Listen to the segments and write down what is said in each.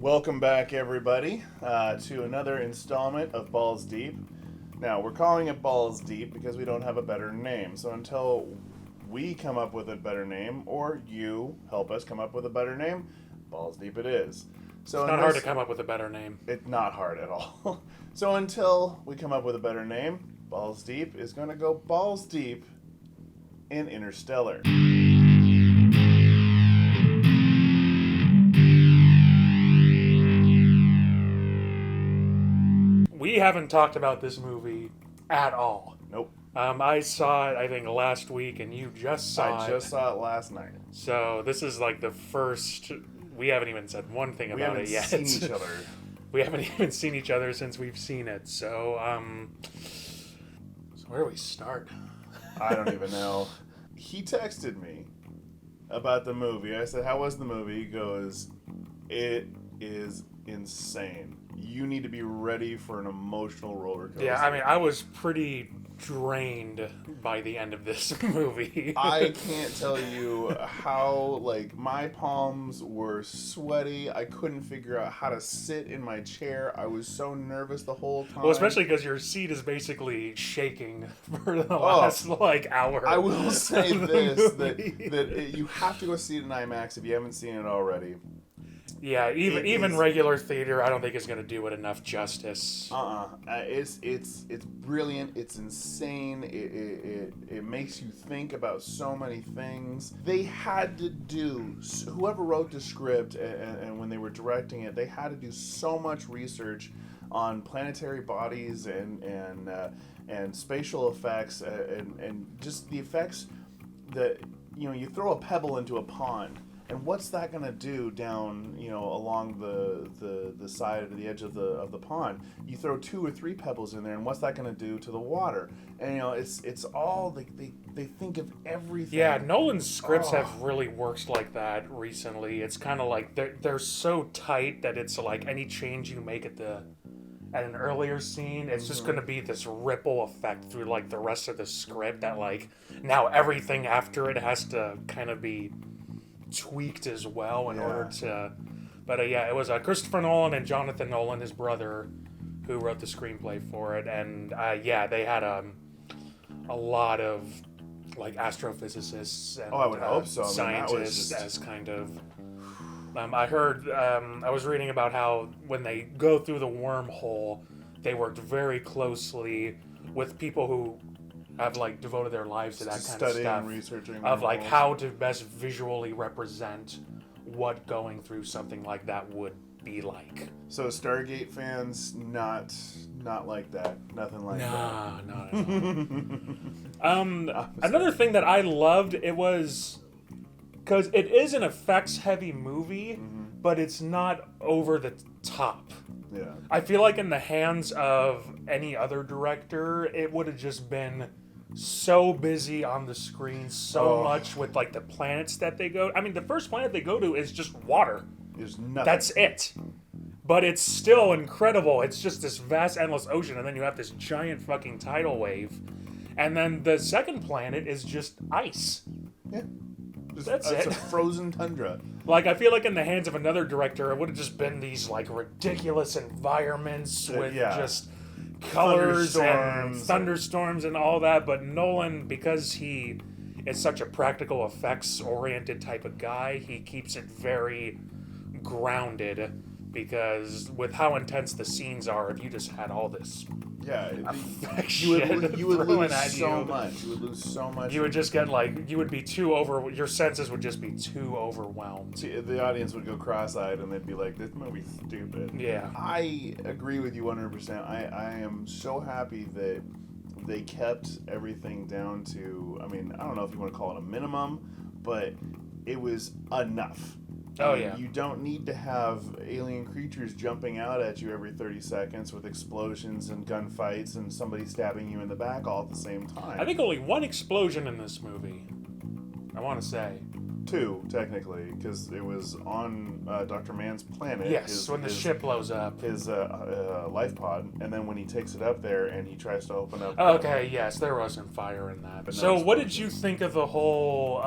Welcome back, everybody, to another installment of Balls Deep. Now, we're calling it Balls Deep because we don't have a better name. So until we come up with a better name, or you help us come up with a better name, Balls Deep it is. So it's not hard to come up with a better name. It's not hard at all. So until we come up with a better name, Balls Deep is going to go balls deep in Interstellar. We haven't talked about this movie at all. Nope. I saw it, I think, last week, and you just saw it. I just saw it last night. So this is like the first... We haven't even said one thing about it yet. We haven't seen each other. We haven't even seen each other since we've seen it. So where do we start? I don't even know. He texted me about the movie. I said, how was the movie? He goes, it is insane. You need to be ready for an emotional roller coaster. Yeah, I mean, I was pretty drained by the end of this movie. I can't tell you how, my palms were sweaty. I couldn't figure out how to sit in my chair. I was so nervous the whole time. Well, especially because your seat is basically shaking for the last, hour. I will say this, that you have to go see it in IMAX if you haven't seen it already. Yeah, even regular theater, I don't think is going to do it enough justice. It's brilliant. It's insane. It makes you think about so many things. They had to do, whoever wrote the script and when they were directing it, they had to do so much research on planetary bodies and spatial effects and just the effects that, you throw a pebble into a pond. And what's that going to do down, along the side or the edge of the pond? You throw 2 or 3 pebbles in there, and what's that going to do to the water? And it's all they think of everything. Yeah, Nolan's scripts have really worked like that recently. It's kind of like they're so tight that it's like any change you make at an earlier scene, it's just going to be this ripple effect through the rest of the script that now everything after it has to kind of be tweaked as well in order to... But it was Christopher Nolan and Jonathan Nolan, his brother, who wrote the screenplay for it. And they had a lot of astrophysicists and I would hope so. scientists as kind of... I heard... I was reading about how when they go through the wormhole, they worked very closely with people who have devoted their lives to that kind of stuff, and researching of how to best visually represent what going through something like that would be like. So Stargate fans, not like that, nothing like that. Not at all. Another thing that I loved, it was because it is an effects-heavy movie, but it's not over the top. Yeah, I feel like in the hands of any other director, it would have just been so busy on the screen, so much with the planets that they go. I mean, the first planet they go to is just water. There's nothing. That's it. But it's still incredible. It's just this vast, endless ocean, and then you have this giant fucking tidal wave, and then the second planet is just ice. Yeah. That's it. It's a frozen tundra. I feel like in the hands of another director, it would have just been these ridiculous environments with just colors and thunderstorms and all that. But Nolan, because he is such a practical effects oriented type of guy, he keeps it very grounded, because with how intense the scenes are, if you just had all this you would lose so much. You would lose so much. You would just get you would be your senses would just be too overwhelmed. See, the audience would go cross-eyed and they'd be like, this movie's stupid. Yeah. I agree with you 100%. I am so happy that they kept everything down to, I don't know if you want to call it a minimum, but it was enough. You don't need to have alien creatures jumping out at you every 30 seconds with explosions and gunfights and somebody stabbing you in the back all at the same time. I think only one explosion in this movie, I want to say. 2, technically, because it was on Dr. Mann's planet. Yes, when the ship blows up. His life pod, and then when he takes it up there and he tries to open up... Okay, yes, there was some fire in that. So what did you think of the whole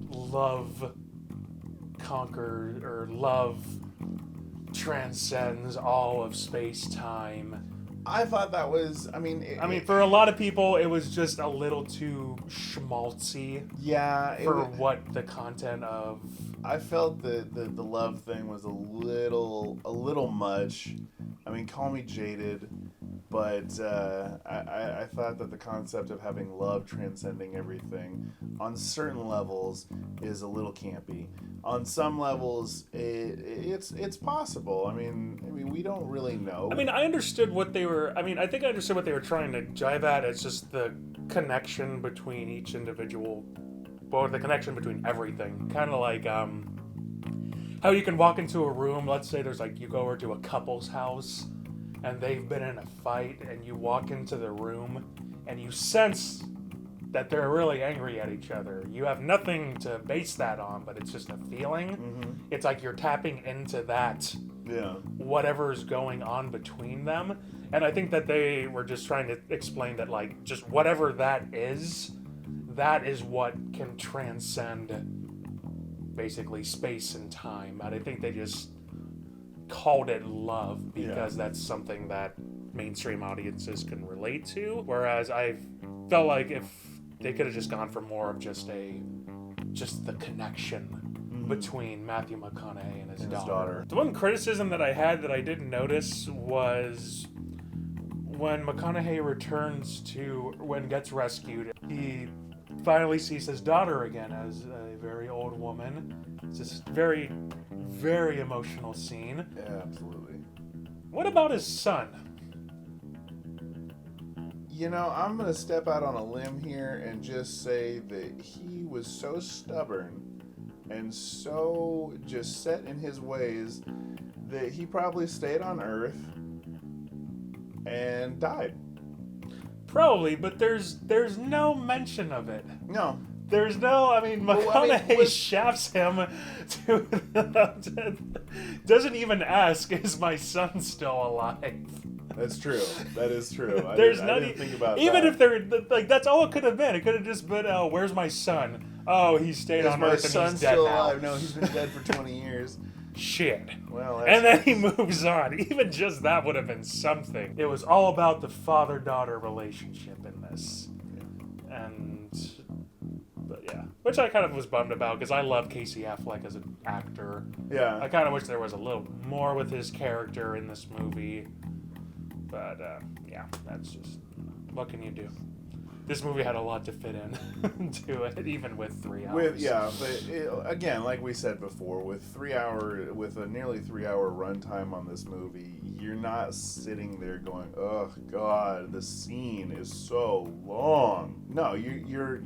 love conquer or love transcends all of space-time. I thought that was, For a lot of people, it was just a little too schmaltzy for what the content of... I felt that the love thing was a little much. I mean, call me jaded, but I thought that the concept of having love transcending everything on certain levels is a little campy. On some levels, it's possible. I mean, we don't really know. I understood what they were. I think I understood what they were trying to jive at. It's just the connection between each individual, or the connection between everything. Kind of like how you can walk into a room. Let's say there's you go over to a couple's house, and they've been in a fight, and you walk into the room, and you sense that they're really angry at each other. You have nothing to base that on, but it's just a feeling. Mm-hmm. It's like you're tapping into that, whatever's going on between them. And I think that they were just trying to explain that, just whatever that is what can transcend basically space and time. And I think they just called it love because that's something that mainstream audiences can relate to. Whereas I felt like if they could have just gone for more of just the connection between Matthew McConaughey and his daughter. The one criticism that I had that I didn't notice was when McConaughey gets rescued, he finally sees his daughter again as a very old woman. It's this very, very emotional scene. Yeah, absolutely. What about his son? I'm going to step out on a limb here and just say that he was so stubborn and so just set in his ways that he probably stayed on Earth and died. Probably, but there's no mention of it. No. There's no, McConaughey shafts him doesn't even ask, is my son still alive? That's true. That is true. I didn't think about that. Even if they're, that's all it could have been. It could have just been, oh, where's my son? Oh, he stayed on Earth and he's dead still now. alive? No, he's been dead for 20 years. Shit. Well, and then he moves on. Even just that would have been something. It was all about the father-daughter relationship in this. Yeah. But yeah. Which I kind of was bummed about because I love Casey Affleck as an actor. Yeah. I kind of wish there was a little more with his character in this movie. But yeah, that's just, what can you do? This movie had a lot to fit in to it, even with 3 hours. Again, like we said before, with a nearly 3 hour runtime on this movie, you're not sitting there going, "Oh God, the scene is so long." No, you're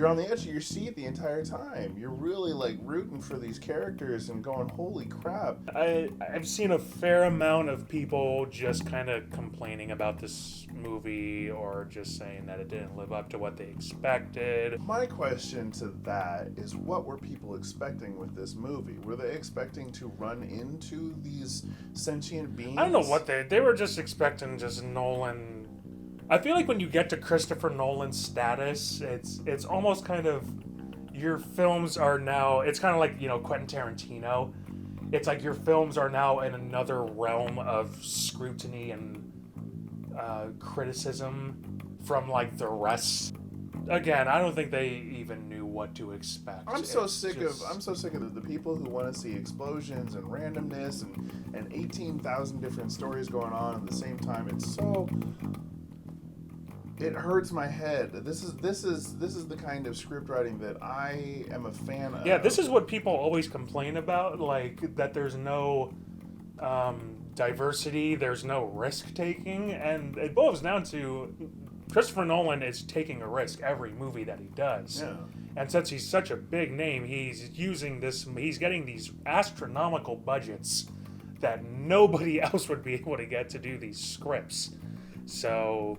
on the edge of your seat the entire time. You're really rooting for these characters and going, "Holy crap!" I've seen a fair amount of people just kind of complaining about this movie or just saying that it didn't live up to what they expected. My question to that is, what were people expecting with this movie? Were they expecting to run into these sentient beings? I don't know what they were just expecting just Nolan. I feel like when you get to Christopher Nolan's status, it's almost kind of, your films are now, it's kind of like, Quentin Tarantino. It's like your films are now in another realm of scrutiny and criticism from the rest. Again, I don't think they even knew what to expect. I'm so sick of the people who want to see explosions and randomness and 18,000 different stories going on at the same time. It hurts my head. This is the kind of script writing that I am a fan of. Yeah, this is what people always complain about, that there's no diversity, there's no risk taking, and it boils down to Christopher Nolan is taking a risk every movie that he does. Yeah. And since he's such a big name, he's getting these astronomical budgets that nobody else would be able to get to do these scripts. So,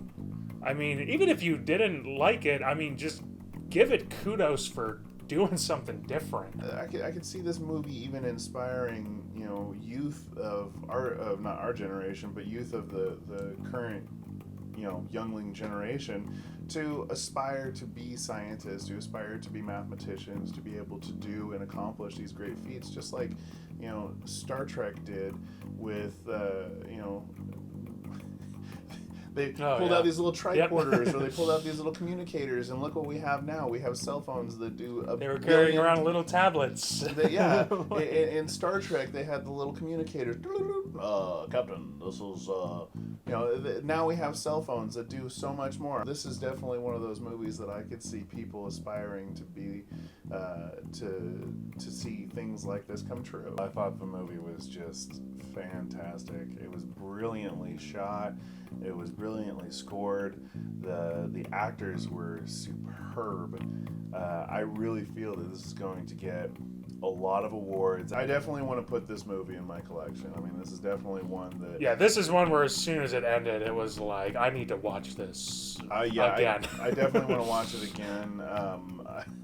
even if you didn't like it, just give it kudos for doing something different. I could see this movie even inspiring, youth of not our generation, but youth of the current youngling generation to aspire to be scientists, to aspire to be mathematicians, to be able to do and accomplish these great feats, just like Star Trek did with they pulled out these little tricorders, or they pulled out these little communicators, and look what we have now. We have cell phones that do They were carrying around little tablets. In Star Trek, they had the little communicators. Captain, this is, now we have cell phones that do so much more. This is definitely one of those movies that I could see people aspiring to be, to see things like this come true. I thought the movie was just fantastic. It was brilliantly shot. It was brilliantly scored. The actors were superb. I really feel that this is going to get a lot of awards. I definitely want to put this movie in my collection. I mean, this is definitely one that... Yeah, this is one where as soon as it ended, it was like, I need to watch this again. I definitely want to watch it again.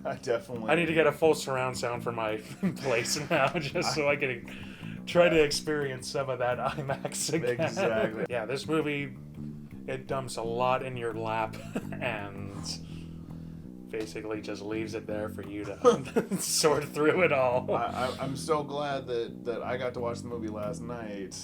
I need to get a full surround sound for my place now, just so I can try to experience some of that IMAX again. Exactly. Yeah, this movie, it dumps a lot in your lap and basically just leaves it there for you to sort through it all. I'm so glad that I got to watch the movie last night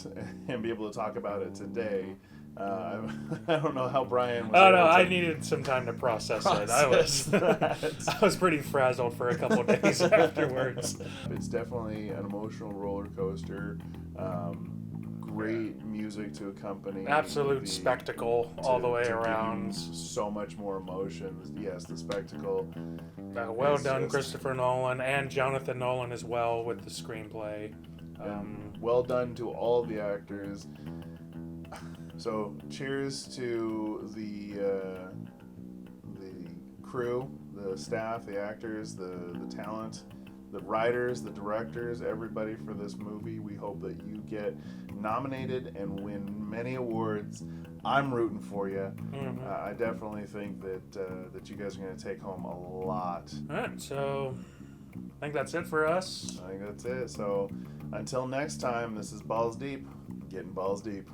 and be able to talk about it today. I don't know how Brian was I needed some time to process it. I was pretty frazzled for a couple of days afterwards. It's definitely an emotional roller coaster. Great music to accompany. Absolute spectacle all the way around. So much more emotion. Yes, the spectacle. Well done, Christopher Nolan, and Jonathan Nolan as well with the screenplay. Well done to all of the actors. So, cheers to the crew, the staff, the actors, the talent, the writers, the directors, everybody for this movie. We hope that you get nominated and win many awards. I'm rooting for you. Mm-hmm. I definitely think that you guys are going to take home a lot. All right, so I think that's it for us. I think that's it. So, until next time, this is Balls Deep. Getting balls deep.